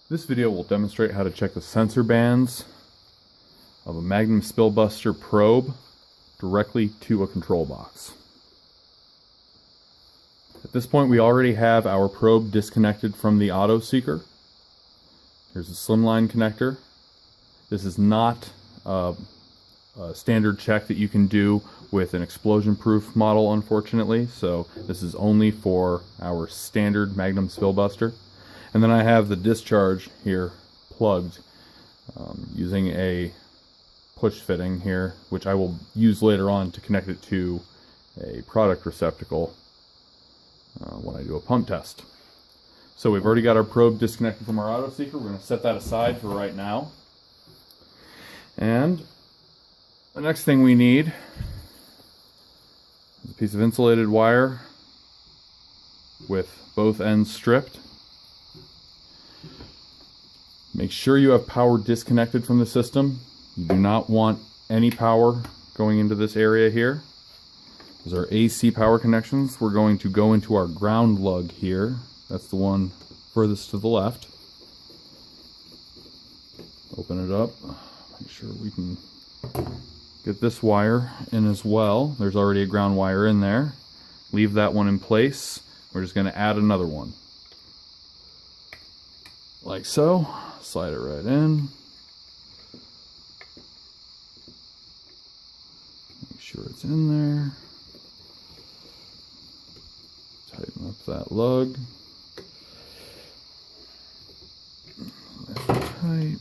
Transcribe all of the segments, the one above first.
This video will demonstrate how to check the sensor bands of a Magnum Spill Buster probe directly to a control box. At this point, we already have our probe disconnected from the auto seeker. Here's a slimline connector. This is not a standard check that you can do with an explosion-proof model, unfortunately, so this is only for our standard Magnum Spill Buster. And then I have the discharge here plugged using a push fitting here, which I will use later on to connect it to a product receptacle when I do a pump test. So we've already got our probe disconnected from our auto seeker. We're going to set that aside for right now. And the next thing we need is a piece of insulated wire with both ends stripped. Make sure you have power disconnected from the system. You do not want any power going into this area here. Those are AC power connections. We're going to go into our ground lug here. That's the one furthest to the left. Open it up. Make sure we can get this wire in as well. There's already a ground wire in there. Leave that one in place. We're just going to add another one. Like so. Slide it right in. Make sure it's in there. Tighten up that lug. Nice and tight.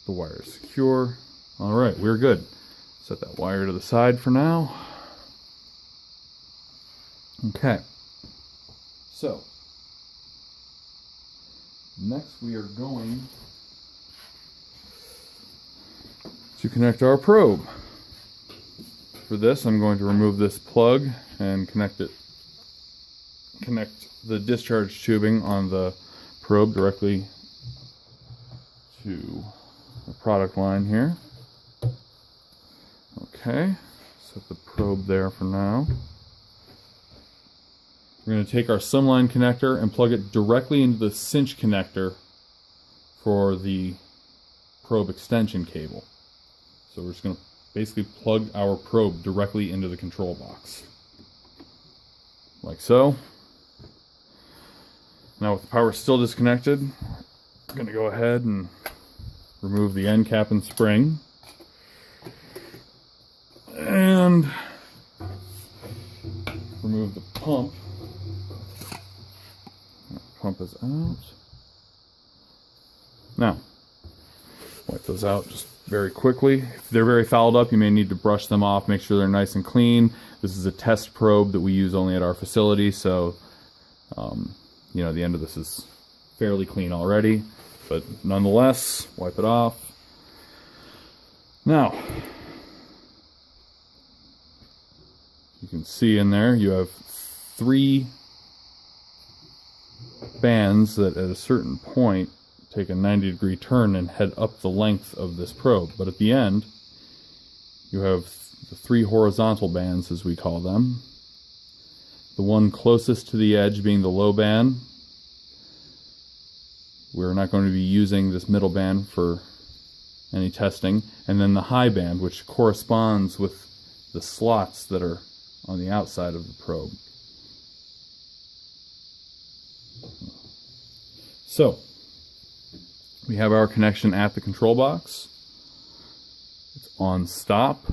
The wire is secure. Alright, we're good. Set that wire to the side for now. Okay. So, next we are going to connect our probe. For this, I'm going to remove this plug and connect the discharge tubing on the probe directly to the product line here. Okay, set the probe there for now. We're going to take our slimline connector and plug it directly into the cinch connector for the probe extension cable. So we're just going to basically plug our probe directly into the control box. Like so. Now with the power still disconnected, I'm going to go ahead and remove the end cap and spring. And remove the pump. Pump is out. Now, wipe those out just very quickly. If they're very fouled up, you may need to brush them off, make sure they're nice and clean. This is a test probe that we use only at our facility, so you know, the end of this is fairly clean already, but nonetheless, wipe it off. Now, you can see in there you have 3 bands that at a certain point take a 90-degree turn and head up the length of this probe. But at the end, you have the 3 horizontal bands, as we call them. The one closest to the edge being the low band. We're not going to be using this middle band for any testing. And then the high band, which corresponds with the slots that are on the outside of the probe. So, we have our connection at the control box. It's on stop.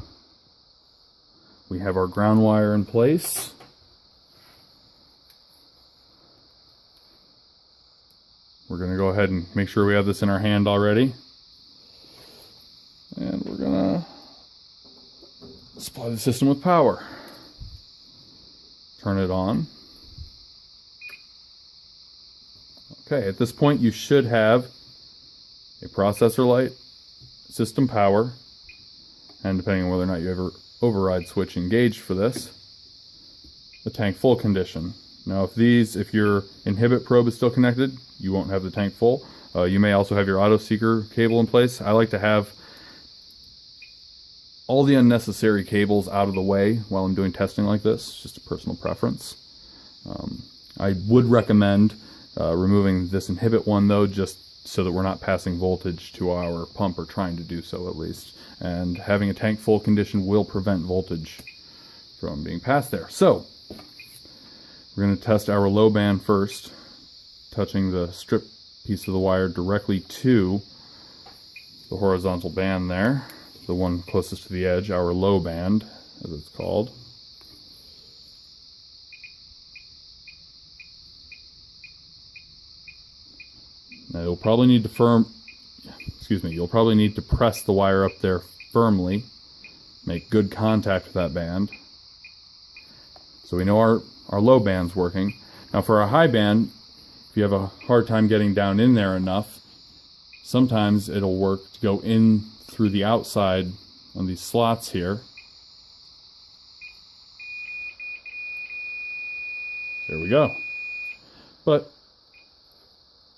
We have our ground wire in place. We're going to go ahead and make sure we have this in our hand already. And we're going to supply the system with power. Turn it on. Okay, at this point you should have a processor light, system power, and depending on whether or not you ever override switch engaged for this, the tank full condition. Now if your inhibit probe is still connected, you won't have the tank full. You may also have your auto seeker cable in place. I like to have all the unnecessary cables out of the way while I'm doing testing like this. It's just a personal preference. I would recommend Removing this inhibit one though, just so that we're not passing voltage to our pump, or trying to do so at least. And having a tank full condition will prevent voltage from being passed there. So we're going to test our low band first, touching the strip piece of the wire directly to the horizontal band there, the one closest to the edge, our low band as it's called. Now you'll probably need to you'll probably need to press the wire up there firmly, make good contact with that band. So we know our low band's working. Now for our high band, if you have a hard time getting down in there enough, sometimes it'll work to go in through the outside on these slots here. There we go. But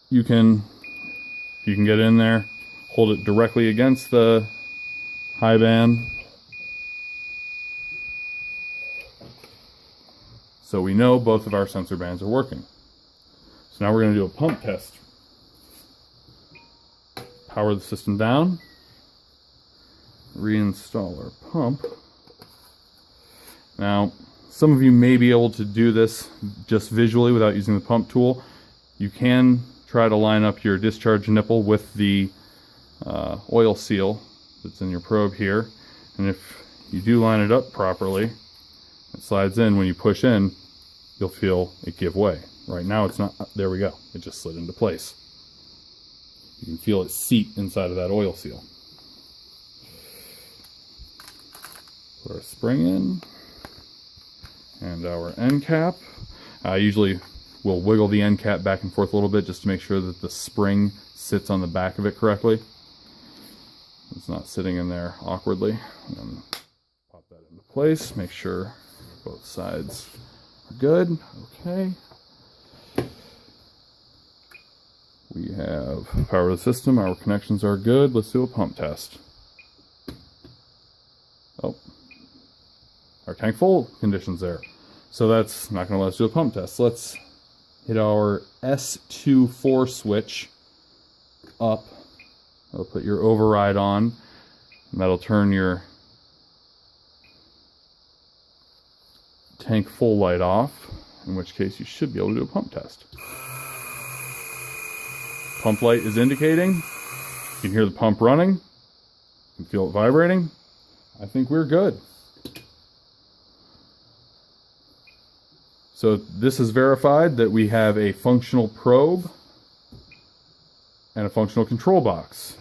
you can get in there, hold it directly against the high band. So we know both of our sensor bands are working. So now we're going to do a pump test. Power the system down. Reinstall our pump. Now, some of you may be able to do this just visually without using the pump tool. You can try to line up your discharge nipple with the oil seal that's in your probe here. And if you do line it up properly, it slides in. When you push in, you'll feel it give way. Right now it's not. There we go. It just slid into place. You can feel it seat inside of that oil seal. Put our spring in and our end cap. I usually will wiggle the end cap back and forth a little bit just to make sure that the spring sits on the back of it correctly. It's not sitting in there awkwardly. And then pop that into place. Make sure both sides are good. Okay. We have power of the system. Our connections are good. Let's do a pump test. Oh, our tank full condition's there. So that's not going to let us do a pump test. Let's hit our S24 switch up. That'll put your override on, and that'll turn your tank full light off, in which case you should be able to do a pump test. Pump light is indicating. You can hear the pump running. You can feel it vibrating. I think we're good. So this has verified that we have a functional probe and a functional control box.